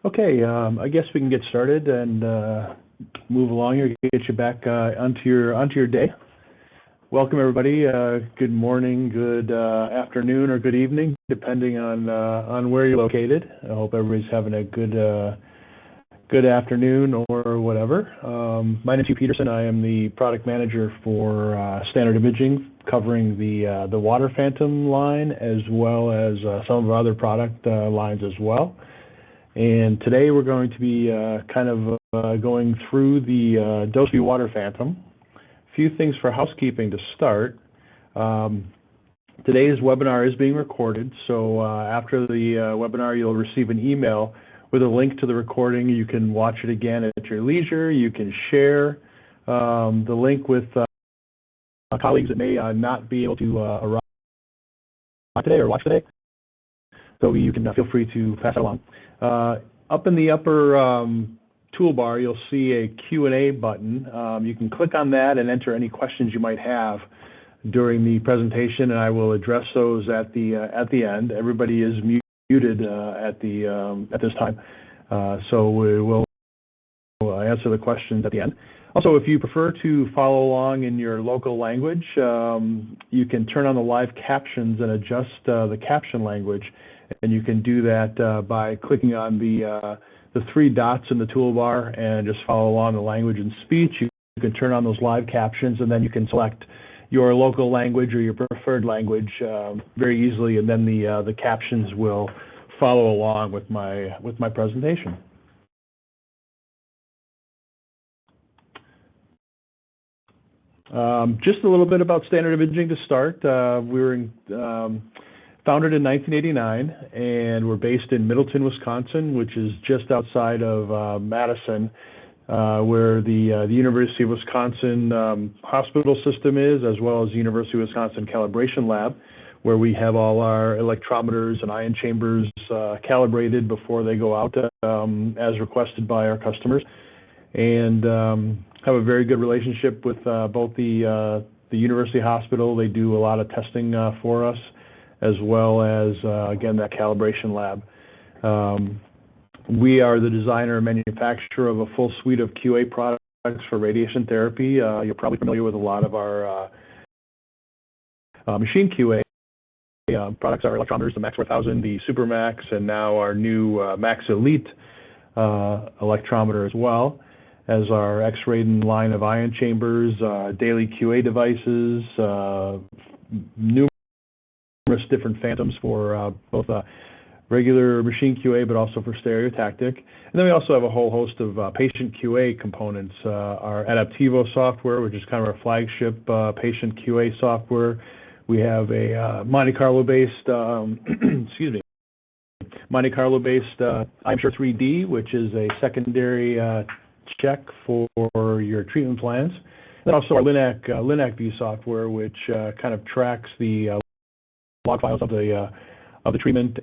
Okay, I guess we can get started and move along here, get you back onto your day. Welcome everybody. Good morning, good afternoon, or good evening, depending on where you're located. I hope everybody's having a good afternoon or whatever. My name is Hugh Peterson. I am the product manager for Standard Imaging, covering the water phantom line as well as some of our other product lines as well. And today we're going to be going through the DoseView water phantom. A few things for housekeeping to start. Today's webinar is being recorded, so after the webinar you'll receive an email with a link to the recording. You can watch it again at your leisure. You can share the link with colleagues that may not be able to arrive today or watch today. So you can feel free to pass it along. Up in the upper toolbar, you'll see a Q&A button. You can click on that and enter any questions you might have during the presentation, and I will address those at the end. Everybody is muted at this time, so we will answer the questions at the end. Also, if you prefer to follow along in your local language, you can turn on the live captions and adjust the caption language. And you can do that by clicking on the three dots in the toolbar and just follow along the language and speech. You can turn on those live captions, and then you can select your local language or your preferred language very easily, and then the captions will follow along with my presentation. Just a little bit about Standard Imaging to start. We were founded in 1989, and we're based in Middleton, Wisconsin, which is just outside of Madison, where the University of Wisconsin hospital system is, as well as the University of Wisconsin calibration lab, where we have all our electrometers and ion chambers calibrated before they go out as requested by our customers, and have a very good relationship with both the university hospital. They do a lot of testing for us, as well as, again, that calibration lab. We are the designer and manufacturer of a full suite of QA products for radiation therapy. You're probably familiar with a lot of our machine QA products, our electrometers, the Max 4000, the Super Max, and now our new Max Elite electrometer as well, as our X-ray line of ion chambers, daily QA devices, numerous different phantoms for both regular machine QA, but also for stereotactic. And then we also have a whole host of patient QA components. Our Adaptivo software, which is kind of our flagship patient QA software. We have a Monte Carlo-based, Monte Carlo-based I'm-Sure 3D, which is a secondary check for your treatment plans. And also our Linac View software, which kind of tracks the log files of the treatment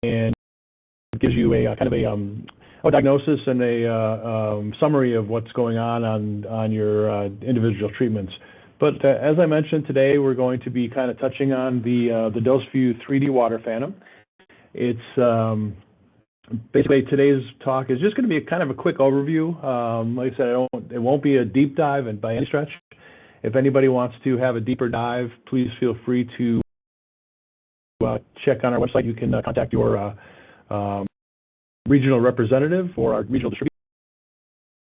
and gives you a kind of a diagnosis and a summary of what's going on your individual treatments. But as I mentioned, today we're going to be kind of touching on the DoseView 3D water phantom. It's basically, today's talk is just going to be kind of a quick overview. Like I said, it won't be a deep dive and by any stretch. If anybody wants to have a deeper dive, please feel free to check on our website. You can contact your regional representative or our regional distributor.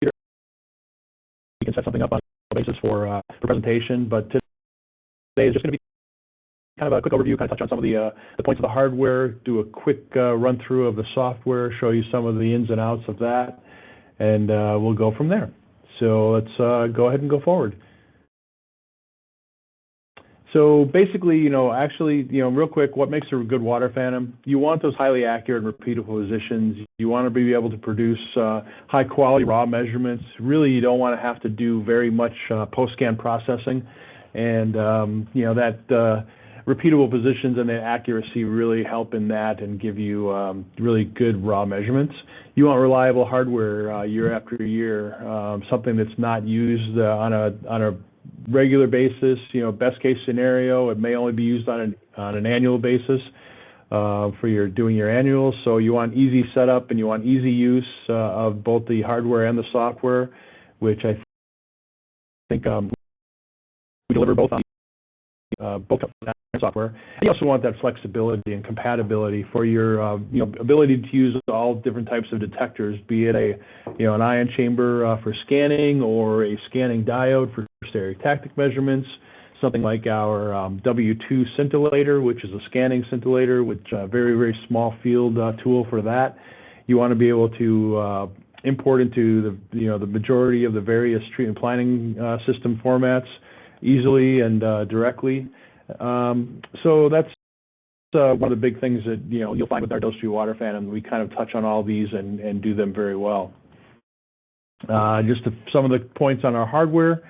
We can set something up on a basis for presentation. But today is just going to be kind of a quick overview, kind of touch on some of the points of the hardware, do a quick run through of the software, show you some of the ins and outs of that, and we'll go from there. So let's go ahead and go forward. So basically, real quick, what makes a good water phantom? You want those highly accurate and repeatable positions. You want to be able to produce high quality raw measurements. Really, you don't want to have to do very much post-scan processing, and that repeatable positions and the accuracy really help in that and give you really good raw measurements. You want reliable hardware year after year, something that's not used on a regular basis. Best case scenario, it may only be used on an annual basis. for doing your annuals. So you want easy setup and you want easy use of both the hardware and the software, which I think we deliver both on both software. And you also want that flexibility and compatibility for your ability to use all different types of detectors, be it an ion chamber for scanning or a scanning diode for stereotactic measurements, something like our W2 scintillator, which is a scanning scintillator, which very, very small field tool for that. You want to be able to import into the majority of the various treatment planning system formats easily and directly. So that's one of the big things that you'll find with our DoseView water fan, and we kind of touch on all these and do them very well. Some of the points on our hardware.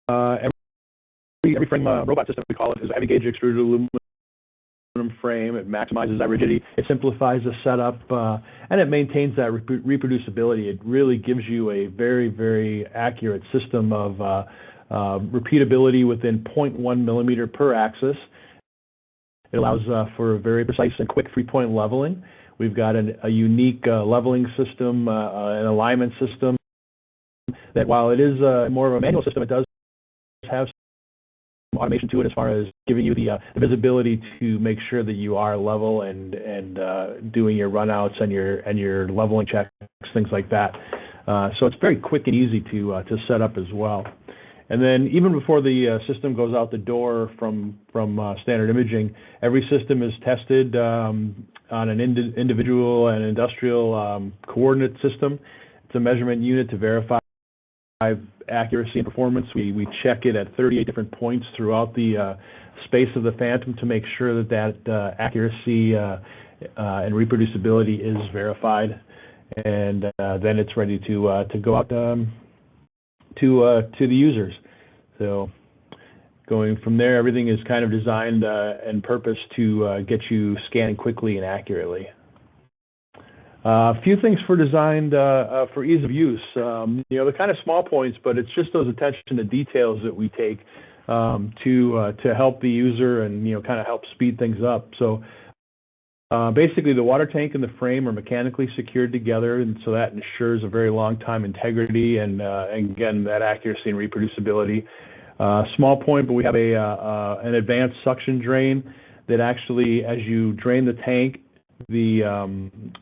Every frame robot system, we call it, is a heavy gauge extruded aluminum frame. It maximizes that rigidity. It simplifies the setup, and it maintains that reproducibility. It really gives you a very, very accurate system of repeatability within 0.1 millimeter per axis. It allows for a very precise and quick 3-point leveling. We've got a unique leveling system, an alignment system that, while it is more of a manual system, it does have some automation to it as far as giving you the visibility to make sure that you are level and doing your runouts and your leveling checks, things like that. So it's very quick and easy to set up as well. And then even before the system goes out the door from standard imaging, every system is tested on an individual and industrial coordinate system. It's a measurement unit to verify accuracy and performance. We check it at 38 different points throughout the space of the Phantom to make sure that accuracy and reproducibility is verified, and then it's ready to go out to the users. So going from there, everything is kind of designed and purposed to get you scanning quickly and accurately. A few things designed for ease of use. The kind of small points, but it's just those attention to details that we take to help the user and kind of help speed things up. So basically, the water tank and the frame are mechanically secured together, and so that ensures a very long time integrity and again, that accuracy and reproducibility. Small point, but we have an advanced suction drain that actually, as you drain the tank, the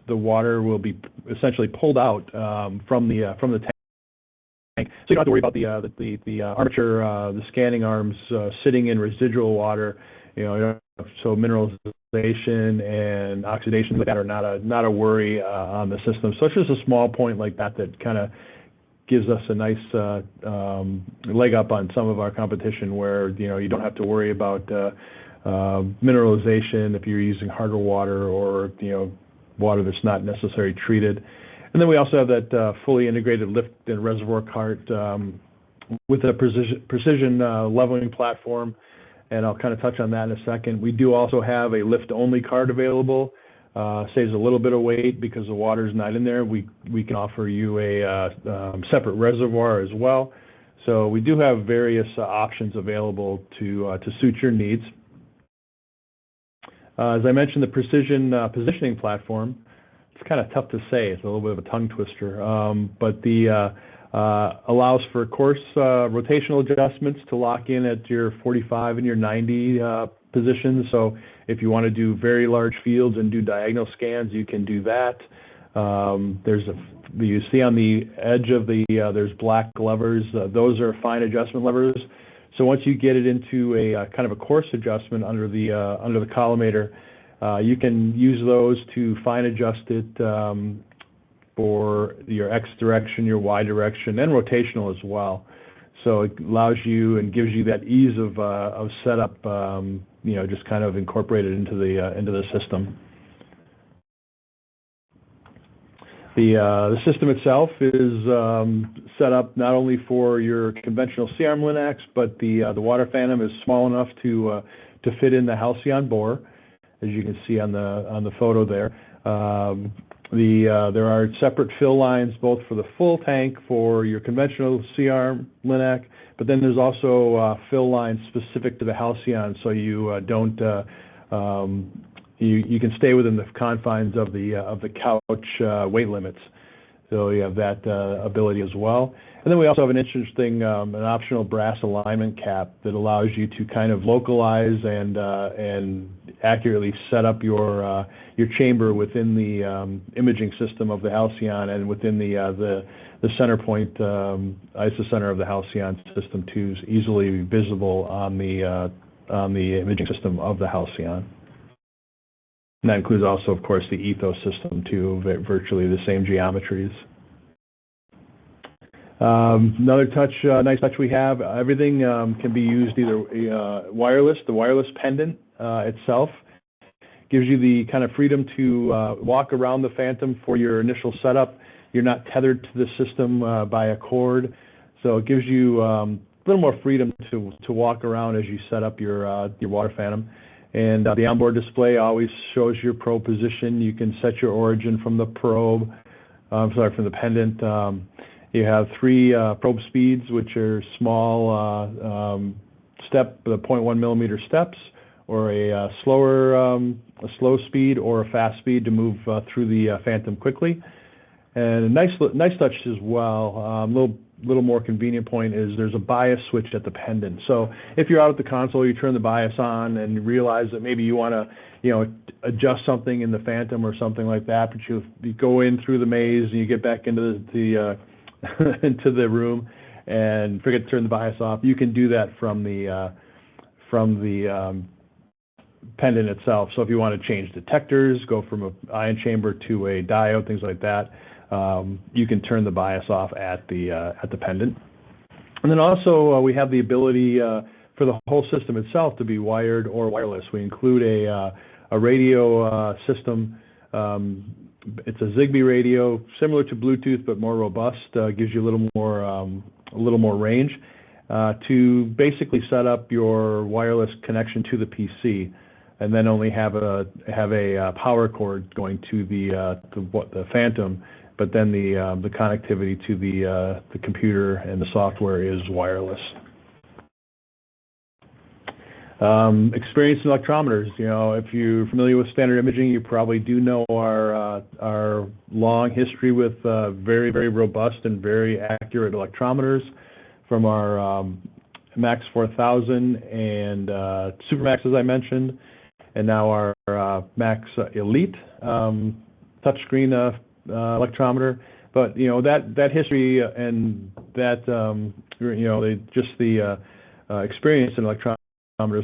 water will be essentially pulled out from the tank. So you don't have to worry about the armature, the scanning arms sitting in residual water. So mineralization and oxidation like that are not a worry on the system. So it's just a small point like that kind of gives us a nice leg up on some of our competition, where you don't have to worry about mineralization if you're using harder water or water that's not necessarily treated. And then we also have that fully integrated lift and reservoir cart with a precision leveling platform, and I'll kind of touch on that in a second. We do also have a lift-only cart available. Saves a little bit of weight because the water's not in there. We can offer you a separate reservoir as well. So we do have various options available to suit your needs. As I mentioned, the precision positioning platform, it's kind of tough to say. It's a little bit of a tongue twister, but the allows for course rotational adjustments to lock in at your 45 and your 90 positions. So if you want to do very large fields and do diagonal scans, you can do that. You see on the edge of there's black levers. Those are fine adjustment levers. So once you get it into a kind of a course adjustment under the collimator, you can use those to fine adjust it for your X direction, your Y direction, and rotational as well. So it allows you and gives you that ease of setup, just kind of incorporated into the system. The system itself is set up not only for your conventional C-arm Linacs, but the water phantom is small enough to fit in the Halcyon bore, as you can see on the photo there. There are separate fill lines both for the full tank for your conventional C-arm Linac, but then there's also fill lines specific to the Halcyon, so you don't you can stay within the confines of the couch weight limits. So you have that ability as well. And then we also have an interesting, an optional brass alignment cap that allows you to kind of localize and accurately set up your chamber within the imaging system of the Halcyon and within the center point isocenter of the Halcyon system too, is easily visible on the imaging system of the Halcyon. And that includes also, of course, the ethos system too, virtually the same geometries. Another nice touch we have, everything can be used either wireless. The wireless pendant itself gives you the kind of freedom to walk around the Phantom for your initial setup. You're not tethered to the system by a cord, so it gives you a little more freedom to walk around as you set up your water Phantom. And the onboard display always shows your probe position. You can set your origin from the probe, from the pendant. You have 3 probe speeds, which are small step, 0.1 millimeter steps, or a slow speed or a fast speed to move through the Phantom quickly. And a nice touch as well. Little more convenient point is there's a bias switch at the pendant. So if you're out at the console, you turn the bias on and realize that maybe you want to, adjust something in the Phantom or something like that, but you go in through the maze and you get back into the into the room and forget to turn the bias off. You can do that from the pendant itself. So if you want to change detectors, go from an ion chamber to a diode, things like that, you can turn the bias off at the pendant. And then also we have the ability for the whole system itself to be wired or wireless. We include a radio system. It's a Zigbee radio, similar to Bluetooth but more robust. Gives you a little more range to basically set up your wireless connection to the PC, and then only have a power cord going to the Phantom. But then the connectivity to the computer and the software is wireless. Experience in electrometers. If you're familiar with standard imaging, you probably do know our long history with very, very robust and very accurate electrometers from our Max 4000 and Supermax, as I mentioned, and now our Max Elite touchscreen electrometer. But that history and that the experience in electrometers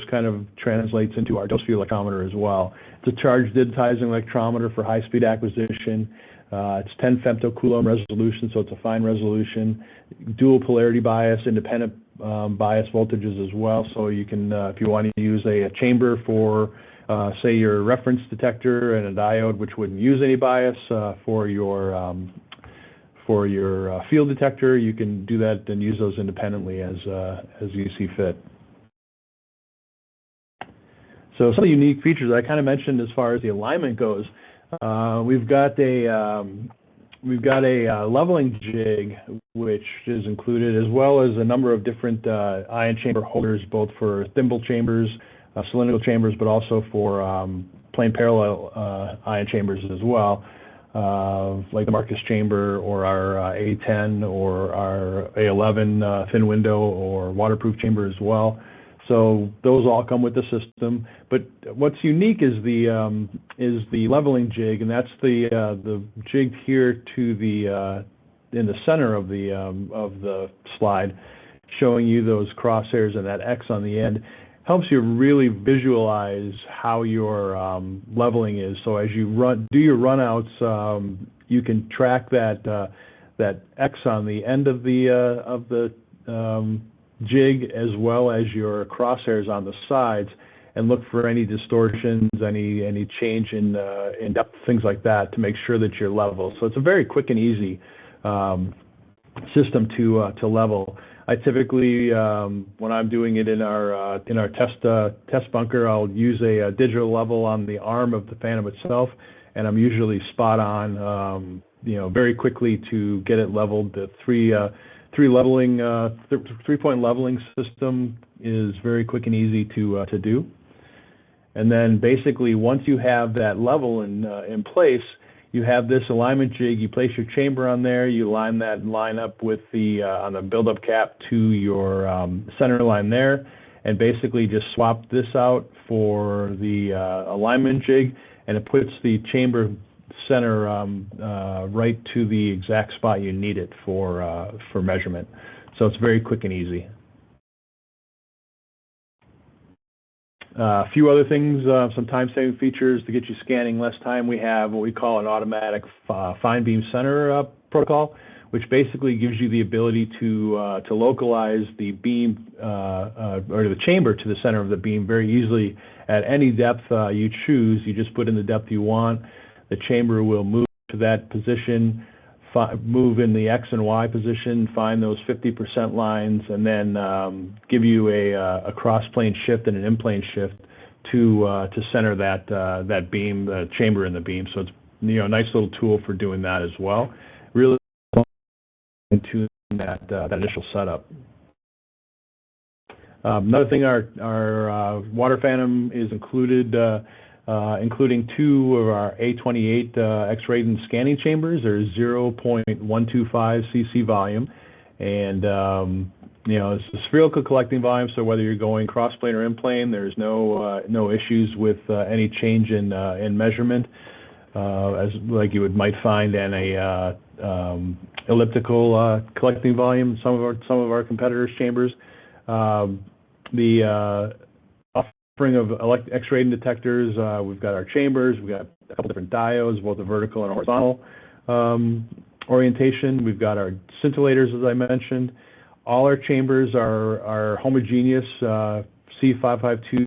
kind of translates into our DoseView electrometer as well. It's a charge digitizing electrometer for high-speed acquisition. It's 10 femtocoulomb resolution, so it's a fine resolution. Dual polarity bias, independent bias voltages as well. So you can, if you want to use a chamber for, say, your reference detector and a diode, which wouldn't use any bias, for your field detector, you can do that and use those independently as you see fit. So some of the unique features I kind of mentioned as far as the alignment goes, we've got a leveling jig which is included, as well as a number of different ion chamber holders, both for thimble chambers, cylindrical chambers, but also for plane parallel ion chambers as well, like the Marcus chamber or our A10 or our A11 thin window or waterproof chamber as well. So those all come with the system. But what's unique is the leveling jig, and that's the jig here to the in the center of the slide, showing you those crosshairs and that X on the end. Helps you really visualize how your leveling is. So as you do your runouts, you can track that X on the end of the jig, as well as your crosshairs on the sides, and look for any distortions, any change in depth, things like that, to make sure that you're level. So it's a very quick and easy system to level. I typically, when I'm doing it in our test bunker, I'll use a digital level on the arm of the Phantom itself, and I'm usually spot on, very quickly to get it leveled. The three-point leveling system is very quick and easy to do. And then basically once you have that level in place, you have this alignment jig. You place your chamber on there. You line up with the on the build-up cap to your center line there, and basically just swap this out for the alignment jig, and it puts the chamber center right to the exact spot you need it for measurement. So it's very quick and easy. A few other things, some time-saving features to get you scanning less time. We have what we call an automatic fine beam center protocol, which basically gives you the ability to localize the beam or the chamber to the center of the beam very easily at any depth you choose. You just put in the depth you want. The chamber will move to that position, move in the X and Y position, find those 50% lines, and then give you a cross-plane shift and an in-plane shift to center that beam, the chamber in the beam. So it's a nice little tool for doing that as well. Really into that initial setup. Another thing, our water phantom is included. Including two of our A28 X-rated scanning chambers. There's 0.125 cc volume, and it's a spherical collecting volume. So whether you're going cross-plane or in-plane, there's no issues with any change in measurement, as like you might find in a elliptical collecting volume. Some of our competitors' chambers. Of X-rated detectors, we've got our chambers, we've got a couple different diodes, both the vertical and horizontal orientation. We've got our scintillators, as I mentioned. All our chambers are homogeneous C552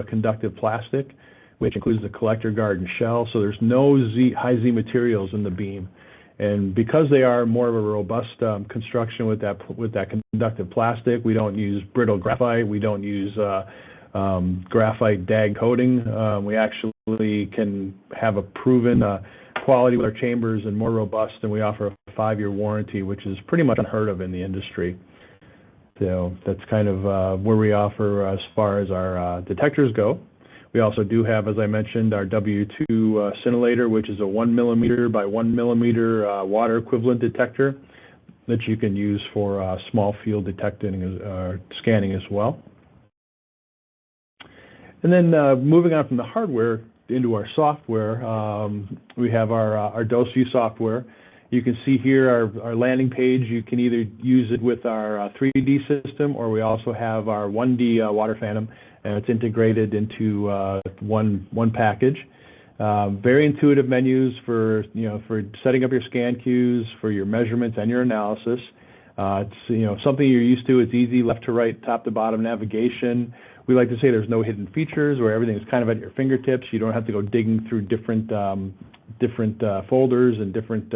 conductive plastic, which includes the collector guard and shell, so there's no high Z materials in the beam. And because they are more of a robust construction with that conductive plastic, we don't use brittle graphite, we don't use graphite DAG coating. We actually can have a proven quality with our chambers and more robust, and we offer a 5-year warranty, which is pretty much unheard of in the industry. So that's kind of where we offer as far as our detectors go. We also do have, as I mentioned, our W2 scintillator, which is a 1 millimeter by 1 millimeter water equivalent detector that you can use for small field detecting scanning as well. And then moving on from the hardware into our software, we have our DoseView software. You can see here our landing page. You can either use it with our 3D system, or we also have our 1D water phantom, and it's integrated into one package. Very intuitive menus for setting up your scan queues, for your measurements and your analysis. It's something you're used to. It's easy left to right, top to bottom navigation. We like to say there's no hidden features, where everything is kind of at your fingertips. You don't have to go digging through different folders and different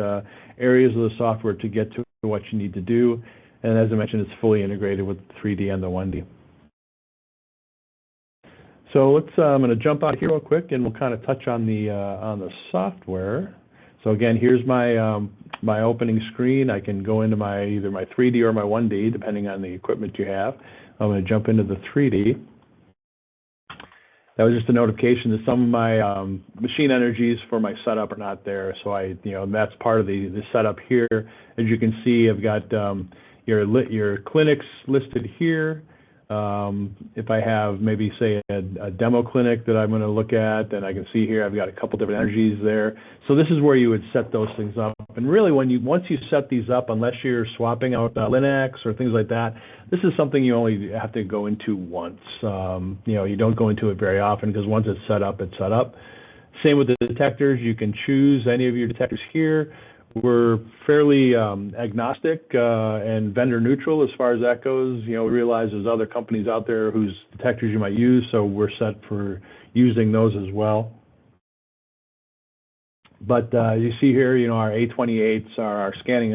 areas of the software to get to what you need to do. And as I mentioned, it's fully integrated with the 3D and the 1D. So I'm going to jump out here real quick, and we'll kind of touch on the software. So again, here's my opening screen. I can go into either my 3D or my 1D, depending on the equipment you have. I'm going to jump into the 3D. That was just a notification that some of my machine energies for my setup are not there. So that's part of the setup here. As you can see, I've got your clinics listed here. If I have maybe say a demo clinic that I'm going to look at, then I can see here I've got a couple different energies there. So this is where you would set those things up. And really, once you set these up, unless you're swapping out Linux or things like that, this is something you only have to go into once. You don't go into it very often, because once it's set up, it's set up. Same with the detectors. You can choose any of your detectors here. We're fairly agnostic and vendor neutral as far as that goes. We realize there's other companies out there whose detectors you might use, so we're set for using those as well. But you see here, our A28s are our scanning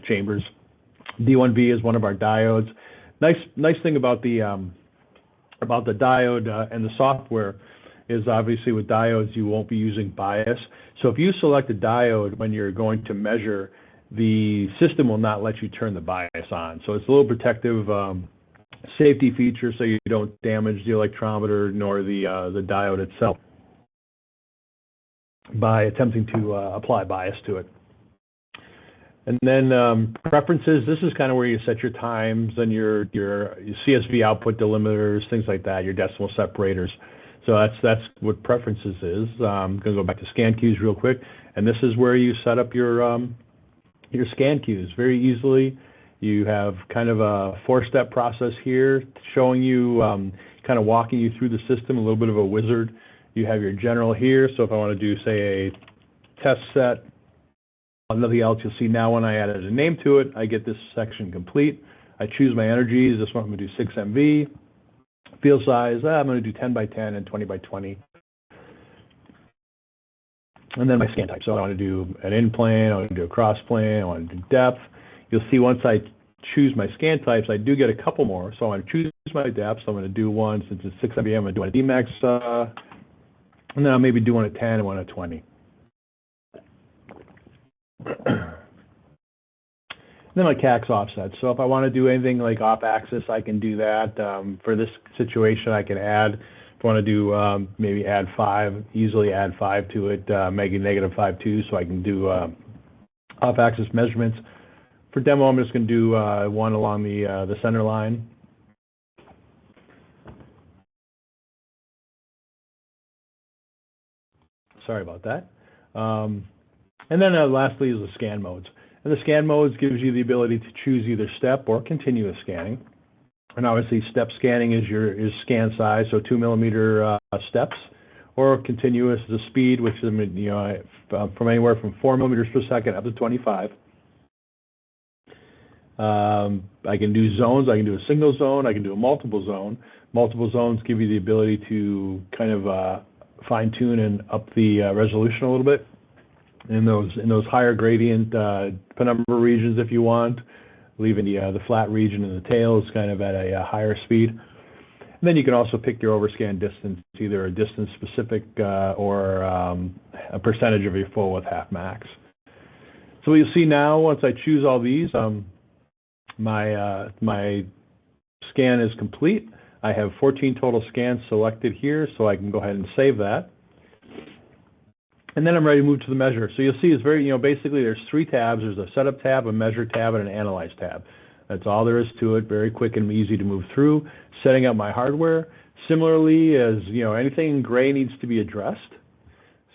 chambers. D1V is one of our diodes. Nice thing about the diode and the software is, obviously with diodes you won't be using bias. So if you select a diode when you're going to measure, the system will not let you turn the bias on. So it's a little protective safety feature so you don't damage the electrometer nor the diode itself by attempting to apply bias to it. And then preferences, this is kind of where you set your times and your CSV output delimiters, things like that, your decimal separators. So that's what preferences is. I'm going to go back to scan queues real quick, and this is where you set up your scan queues very easily. You have kind of a 4-step process here showing you, kind of walking you through the system, a little bit of a wizard. You have your general here, so if I want to do, say, a test set, nothing else, you'll see now when I added a name to it, I get this section complete. I choose my energies. This one I'm going to do 6 MV. Field size, I'm going to do 10 by 10 and 20 by 20. And then my scan type. So I want to do an in plane, I want to do a cross plane, I want to do depth. You'll see once I choose my scan types, I do get a couple more. So I want to choose my depth. So I'm going to do one, since it's 6 MV, I'm going to do a DMAX, and then I'll maybe do one at 10 and one at 20. Then my CAX offset. So if I want to do anything like off axis, I can do that. For this situation, I can add, if I want to do maybe add 5, easily add 5 to it, make it -5.2, so I can do off axis measurements. For demo, I'm just going to do one along the center line. Sorry about that. And then lastly is the scan modes. And the scan modes gives you the ability to choose either step or continuous scanning. And obviously step scanning is scan size, so 2 millimeter steps, or continuous is the speed, which is from anywhere from 4 millimeters per second up to 25. I can do zones. I can do a single zone. I can do a multiple zone. Multiple zones give you the ability to kind of fine tune and up the resolution a little bit in those higher gradient penumbra regions if you want, leaving the flat region and the tails kind of at a higher speed. And then you can also pick your overscan distance, either a distance specific or a percentage of your full width half max. So what you'll see now, once I choose all these, my scan is complete. I have 14 total scans selected here, so I can go ahead and save that. And then I'm ready to move to the measure. So you'll see it's very, basically there's 3 tabs. There's a setup tab, a measure tab, and an analyze tab. That's all there is to it. Very quick and easy to move through. Setting up my hardware. Similarly, as anything in gray needs to be addressed.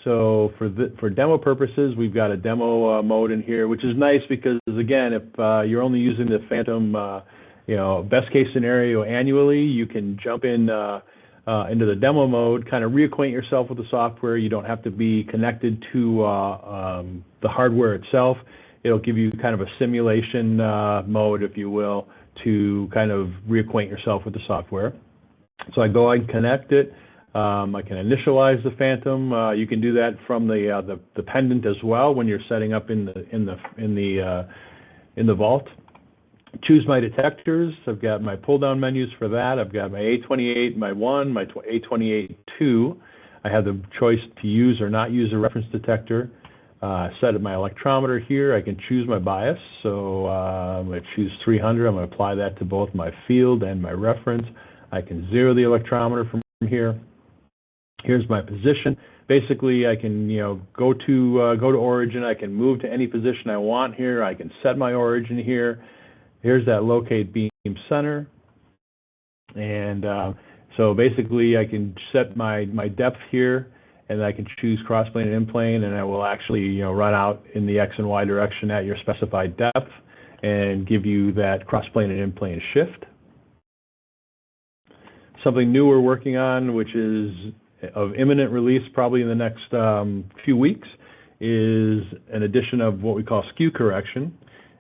So for demo purposes, we've got a demo mode in here, which is nice because, again, if you're only using the Phantom, best case scenario annually, you can jump in into the demo mode, kind of reacquaint yourself with the software. You don't have to be connected to the hardware itself. It'll give you kind of a simulation mode, if you will, to kind of reacquaint yourself with the software. So I go and connect it. I can initialize the Phantom. You can do that from the pendant as well when you're setting up in the vault. Choose my detectors. I've got my pull-down menus for that. I've got my A28, my 1, my A28, 2. I have the choice to use or not use a reference detector. Set up my electrometer here. I can choose my bias. So I'm going to choose 300. I'm going to apply that to both my field and my reference. I can zero the electrometer from here. Here's my position. Basically, I can go to origin. I can move to any position I want here. I can set my origin here. Here's that locate beam center. And so basically I can set my depth here, and I can choose crossplane and in-plane, and I will actually run out in the X and Y direction at your specified depth and give you that crossplane and in-plane shift. Something new we're working on, which is of imminent release probably in the next few weeks, is an addition of what we call skew correction.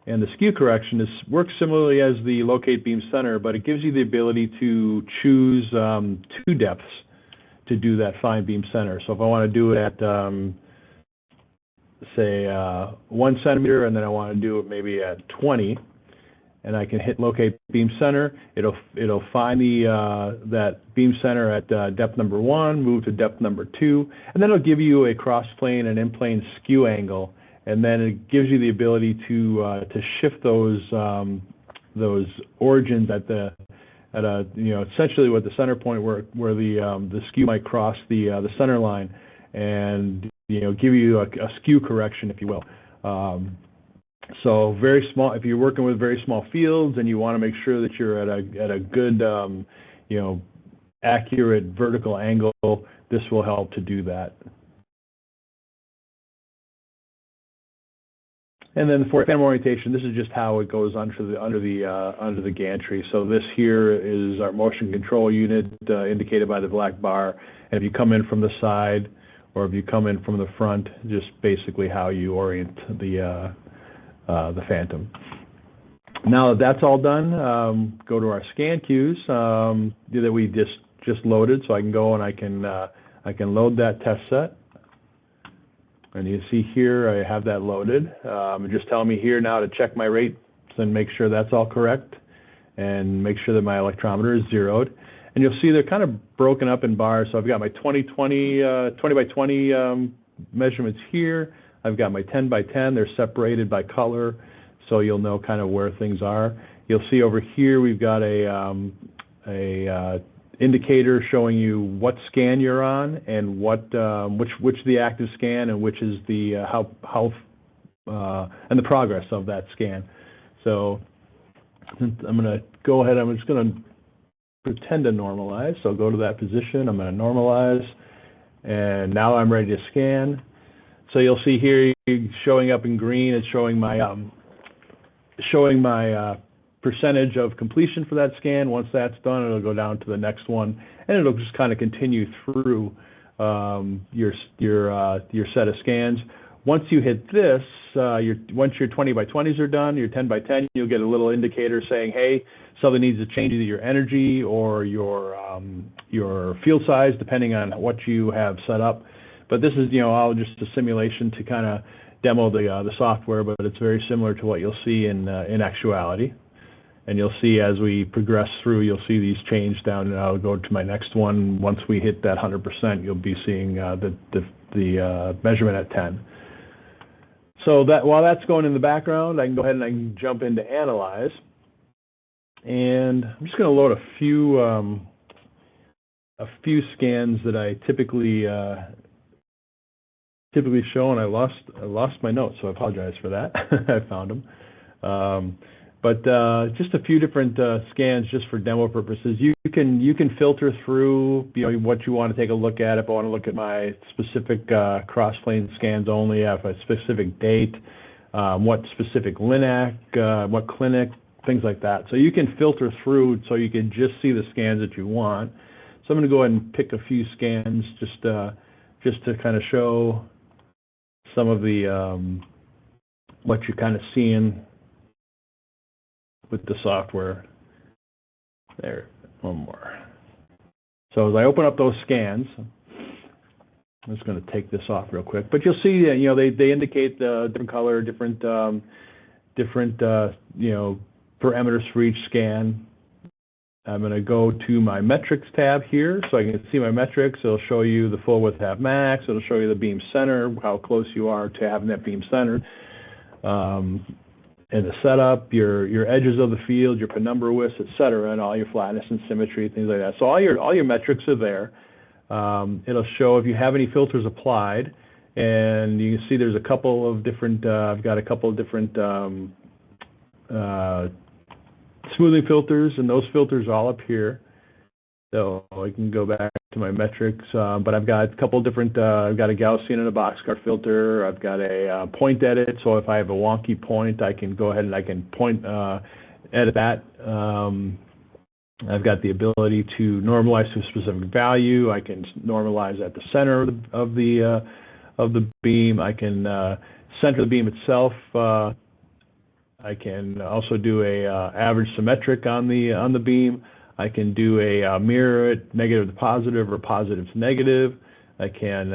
And the skew correction works similarly as the locate beam center, but it gives you the ability to choose 2 depths to do that fine beam center. So if I want to do it at, say, 1 centimeter, and then I want to do it maybe at 20, and I can hit locate beam center, it'll find that beam center at depth number 1, move to depth number 2, and then it'll give you a cross plane and in plane skew angle. And then it gives you the ability to shift those origins at the essentially with the center point where the skew might cross the center line, and give you a skew correction, if you will. So very small. If you're working with very small fields and you want to make sure that you're at a good accurate vertical angle, this will help to do that. And then for phantom orientation, this is just how it goes under the gantry. So this here is our motion control unit indicated by the black bar. And if you come in from the side or if you come in from the front, just basically how you orient the phantom. Now that that's all done, go to our scan queues that we just loaded. So I can go and I can load that test set. And you see here, I have that loaded. Just tell me here now to check my rates and make sure that's all correct, and make sure that my electrometer is zeroed. And you'll see they're kind of broken up in bars. So I've got my 20 by 20 measurements here. I've got my 10 by 10. They're separated by color, so you'll know kind of where things are. You'll see over here we've got a indicator showing you what scan you're on and which the active scan and which is the how and the progress of that scan. So I'm going to go ahead. I'm just going to pretend to normalize. So I'll go to that position. I'm going to normalize, and now I'm ready to scan. So you'll see here showing up in green. It's showing my percentage of completion for that scan. Once that's done, it'll go down to the next one, and it'll just kind of continue through your set of scans. Once you hit this, once your 20 by 20s are done, your 10 by 10, you'll get a little indicator saying, hey, something needs to change either your energy or your field size, depending on what you have set up. But this is all just a simulation to kind of demo the software, but it's very similar to what you'll see in actuality. And you'll see as we progress through, you'll see these change down, and I'll go to my next one. Once we hit that 100%, you'll be seeing the measurement at 10. So that while that's going in the background, I can go ahead and I can jump into Analyze. And I'm just going to load a few scans that I typically show, and I lost my notes, so I apologize for that. I found them. But just a few different scans just for demo purposes. You can filter through what you want to take a look at. If I want to look at my specific cross-plane scans only, I have a specific date, what specific LINAC, what clinic, things like that. So you can filter through so you can just see the scans that you want. So I'm going to go ahead and pick a few scans just to kind of show some of the what you're kind of seeing with the software. There, one more. So as I open up those scans, I'm just going to take this off real quick. But you'll see that they indicate the different color, different parameters for each scan. I'm going to go to my metrics tab here, so I can see my metrics. It'll show you the full width half max. It'll show you the beam center, how close you are to having that beam centered. And the setup, your edges of the field, your penumbra widths, etc., and all your flatness and symmetry, things like that. So all your metrics are there. It'll show if you have any filters applied, and you can see there's a couple of different. I've got a couple of different smoothing filters, and those filters are all up here. So I can go back to my metrics, but I've got a couple different, I've got a Gaussian and a boxcar filter. I've got a point edit, so if I have a wonky point, I can go ahead and I can point edit that. I've got the ability to normalize to a specific value. I can normalize at the center of the beam. I can center the beam itself. I can also do a average symmetric on the beam. I can do a mirror it negative to positive or positive to negative. I can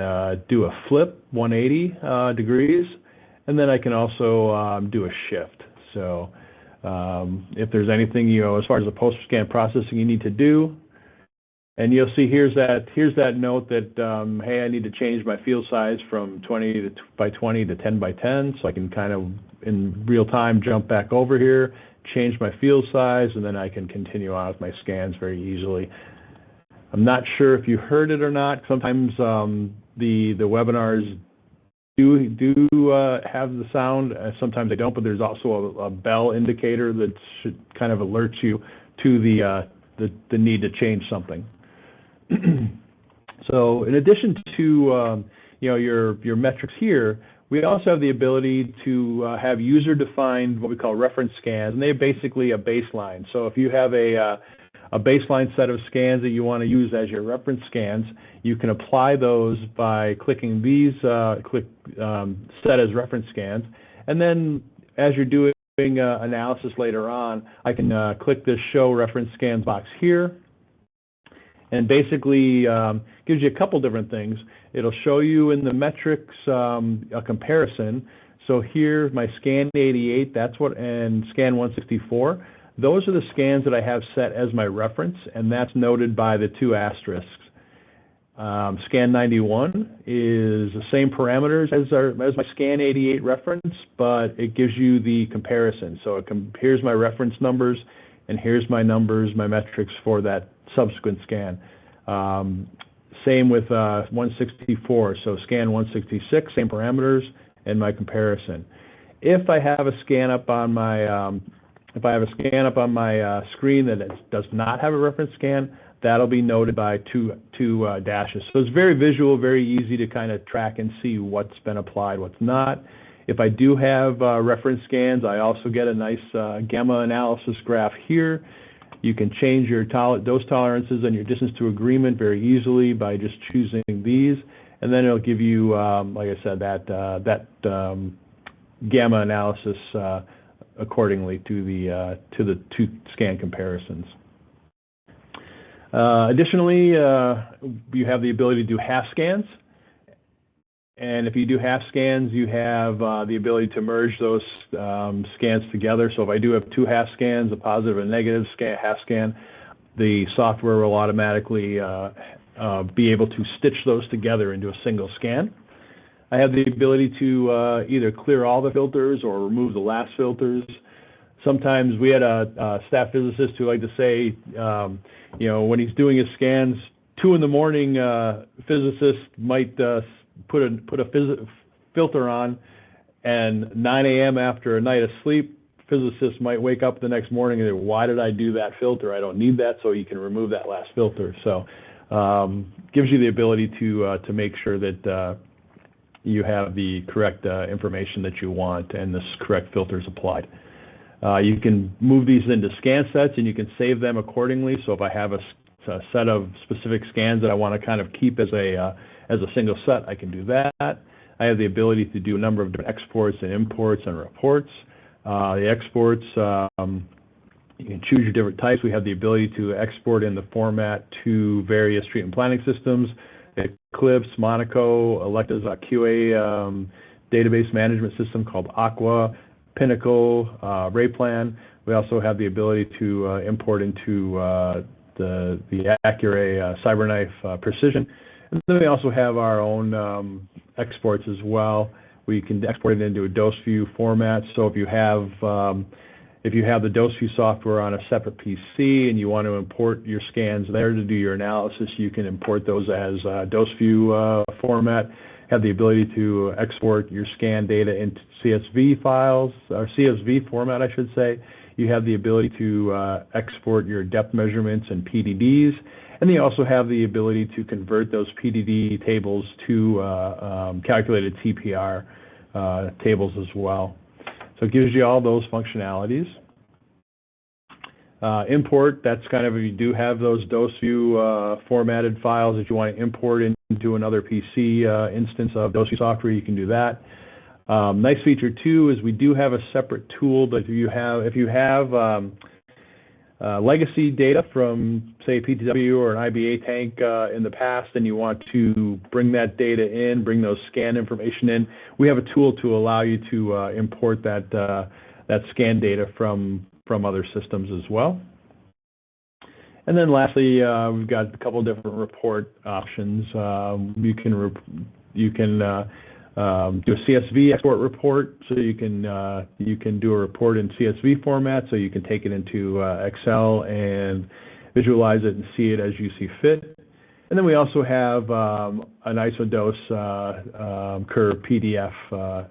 do a flip 180 degrees, and then I can also do a shift. So if there's anything as far as the post-scan processing you need to do, and you'll see here's that note that hey, I need to change my field size from 20 by 20 to 10 by 10, so I can kind of in real time jump back over here change my field size, and then I can continue on with my scans very easily. I'm not sure if you heard it or not. Sometimes the webinars do have the sound. Sometimes they don't, but there's also a bell indicator that should kind of alert you to the need to change something. So in addition to your metrics here, we also have the ability to have user-defined what we call reference scans, and they're basically a baseline. So if you have a baseline set of scans that you want to use as your reference scans, you can apply those by clicking these set as reference scans, and then as you're doing analysis later on, I can click this show reference scans box here, and basically gives you a couple different things. It'll show you in the metrics a comparison. So here, my scan 88, and scan 164, those are the scans that I have set as my reference, and that's noted by the 2 asterisks. Scan 91 is the same parameters as my scan 88 reference, but it gives you the comparison. So here's my reference numbers, and here's my numbers, my metrics for that subsequent scan. Same with 164. So scan 166, same parameters, and my comparison. If I have a scan up on my screen that does not have a reference scan, that'll be noted by two dashes. So it's very visual, very easy to kind of track and see what's been applied, what's not. If I do have reference scans, I also get a nice gamma analysis graph here. You can change your dose tolerances and your distance to agreement very easily by just choosing these, and then it'll give you, like I said, that gamma analysis accordingly to the 2 scan comparisons. Additionally, you have the ability to do half scans. And if you do half scans, you have the ability to merge those scans together. So if I do have 2 half scans, a positive and negative half scan, the software will automatically be able to stitch those together into a single scan. I have the ability to either clear all the filters or remove the last filters. Sometimes we had a staff physicist who liked to say, when he's doing his scans, 2 in the morning, physicist might put a filter on, and 9 a.m. after a night of sleep, physicists might wake up the next morning and say, why did I do that filter? I don't need that, so you can remove that last filter. So gives you the ability to make sure that you have the correct information that you want and the correct filters applied. You can move these into scan sets, and you can save them accordingly. So if I have a set of specific scans that I want to kind of keep as a single set, I can do that. I have the ability to do a number of different exports and imports and reports. The exports, you can choose your different types. We have the ability to export in the format to various treatment planning systems, Eclipse, Monaco, Electa's QA database management system called Aqua, Pinnacle, Rayplan. We also have the ability to import into the Accuray CyberKnife Precision. And then we also have our own exports as well. We can export it into a DoseView format. So if you have the DoseView software on a separate PC and you want to import your scans there to do your analysis, you can import those as DoseView format. Have the ability to export your scan data into CSV files, or CSV format, I should say. You have the ability to export your depth measurements and PDDs. And then you also have the ability to convert those PDD tables to calculated TPR tables as well. So it gives you all those functionalities. Import, that's kind of if you do have those DoseView formatted files that you want to import into another PC instance of DoseView software, you can do that. Nice feature too is we do have a separate tool that if you have legacy data from, say, PTW or an IBA tank in the past, and you want to bring that data in, bring those scan information in, we have a tool to allow you to import that scan data from other systems as well. And then lastly, we've got a couple different report options. You can do a CSV export report, so you can do a report in CSV format, so you can take it into Excel and visualize it and see it as you see fit. And then we also have an isodose curve PDF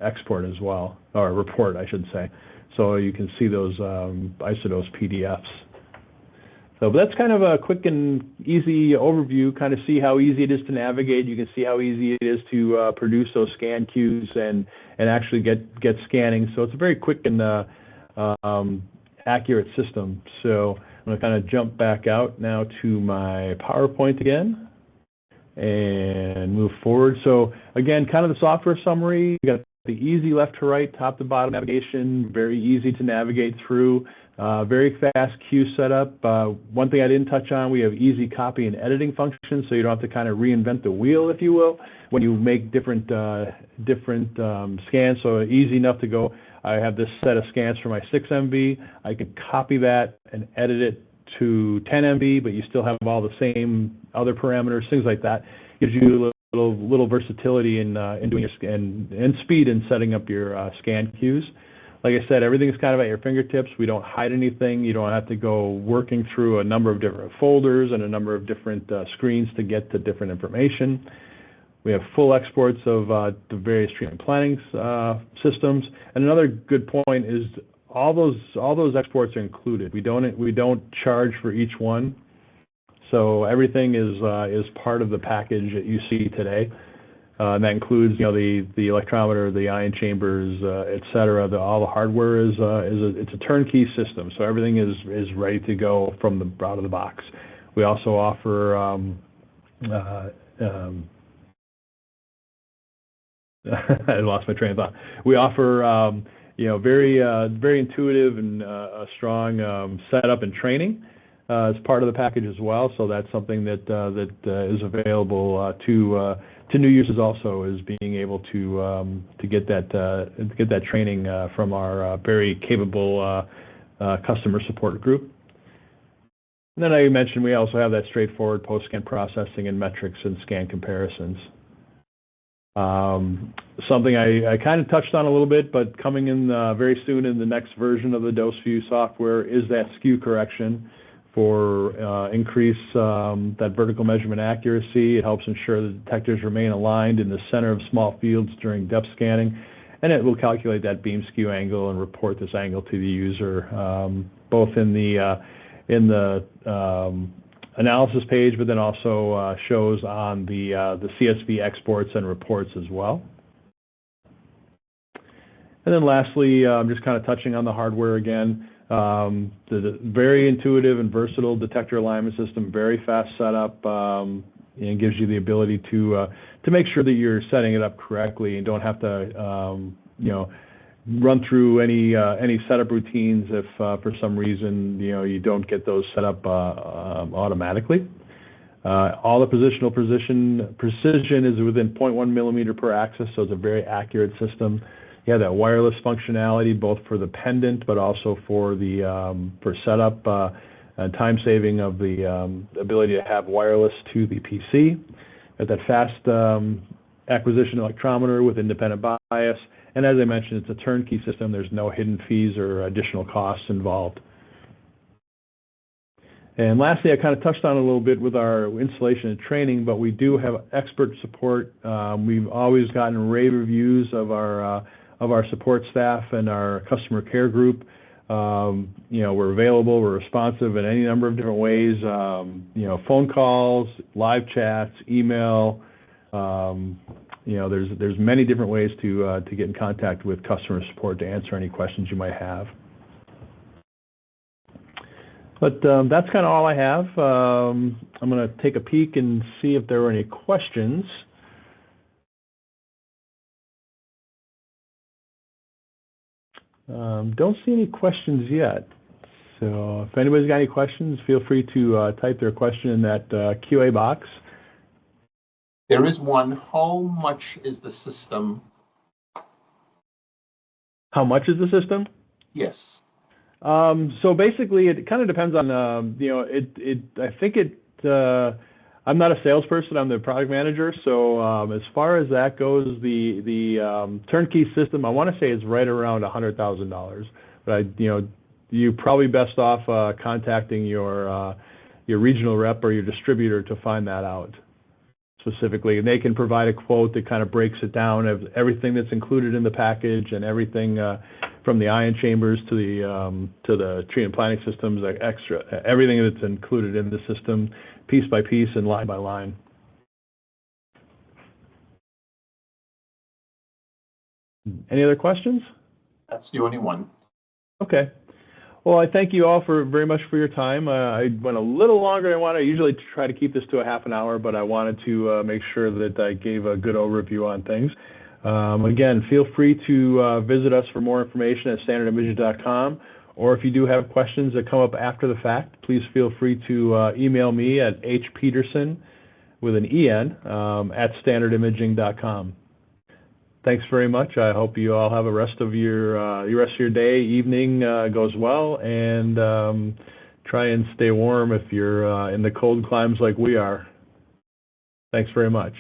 export as well, or report, I should say. So you can see those isodose PDFs. So that's kind of a quick and easy overview, kind of see how easy it is to navigate. You can see how easy it is to produce those scan queues and actually get scanning. So it's a very quick and accurate system. So I'm going to kind of jump back out now to my PowerPoint again and move forward. So again, kind of the software summary. We got the easy left to right, top to bottom navigation, very easy to navigate through. Very fast queue setup. One thing I didn't touch on, we have easy copy and editing functions, so you don't have to kind of reinvent the wheel, if you will, when you make different scans. So easy enough to go, I have this set of scans for my 6 MB. I can copy that and edit it to 10 MB, but you still have all the same other parameters, things like that. Gives you a little versatility in doing your scan and speed in setting up your scan queues. Like I said, everything's kind of at your fingertips. We don't hide anything. You don't have to go working through a number of different folders and a number of different screens to get to different information. We have full exports of the various treatment planning systems. And another good point is all those exports are included. We don't charge for each one. So everything is part of the package that you see today. And that includes, the electrometer, the ion chambers, et cetera. All the hardware it's a turnkey system, so everything is ready to go from out of the box. We also offer I lost my train of thought. We offer very intuitive and a strong setup and training as part of the package as well. So that's something that is available to new users also, is being able to get that training from our very capable customer support group. And then I mentioned we also have that straightforward post-scan processing and metrics and scan comparisons. Something I kind of touched on a little bit, but coming in very soon in the next version of the DoseView software is that skew correction for increase that vertical measurement accuracy. It helps ensure the detectors remain aligned in the center of small fields during depth scanning, and it will calculate that beam skew angle and report this angle to the user, both in the analysis page, but then also shows on the CSV exports and reports as well. And then lastly, just kind of touching on the hardware again. The very intuitive and versatile detector alignment system, very fast setup, and gives you the ability to make sure that you're setting it up correctly and don't have to run through any setup routines if for some reason you don't get those set up automatically. All the positional precision is within 0.1 millimeter per axis, so it's a very accurate system. You have that wireless functionality both for the pendant, but also for the for setup and time saving of the ability to have wireless to the PC. At that fast acquisition electrometer with independent bias, and as I mentioned, it's a turnkey system. There's no hidden fees or additional costs involved. And lastly, I kind of touched on it a little bit with our installation and training, but we do have expert support. We've always gotten rave reviews of our support staff and our customer care group. We're available, we're responsive in any number of different ways. Phone calls, live chats, email. There's many different ways to get in contact with customer support to answer any questions you might have. But that's kind of all I have. I'm going to take a peek and see if there were any questions. Don't see any questions yet. So if anybody's got any questions, feel free to type their question in that QA box. There is one. How much is the system? How much is the system? Yes. So basically, it kind of depends on, I think I'm not a salesperson. I'm the product manager. So as far as that goes, the turnkey system, I want to say is right around $100,000. But you're probably best off contacting your regional rep or your distributor to find that out specifically, and they can provide a quote that kind of breaks it down of everything that's included in the package and everything from the ion chambers to the treatment planning systems, everything that's included in the system, piece by piece and line by line. Any other questions? That's the only one. Okay. Well, I thank you all very much for your time. I went a little longer than I wanted. I usually try to keep this to a half an hour, but I wanted to make sure that I gave a good overview on things. Again, feel free to visit us for more information at standardimaging.com, or if you do have questions that come up after the fact, please feel free to email me at hpeterson with an EN at standardimaging.com. Thanks very much. I hope you all have a rest of your day, evening goes well, and try and stay warm if you're in the cold climes like we are. Thanks very much.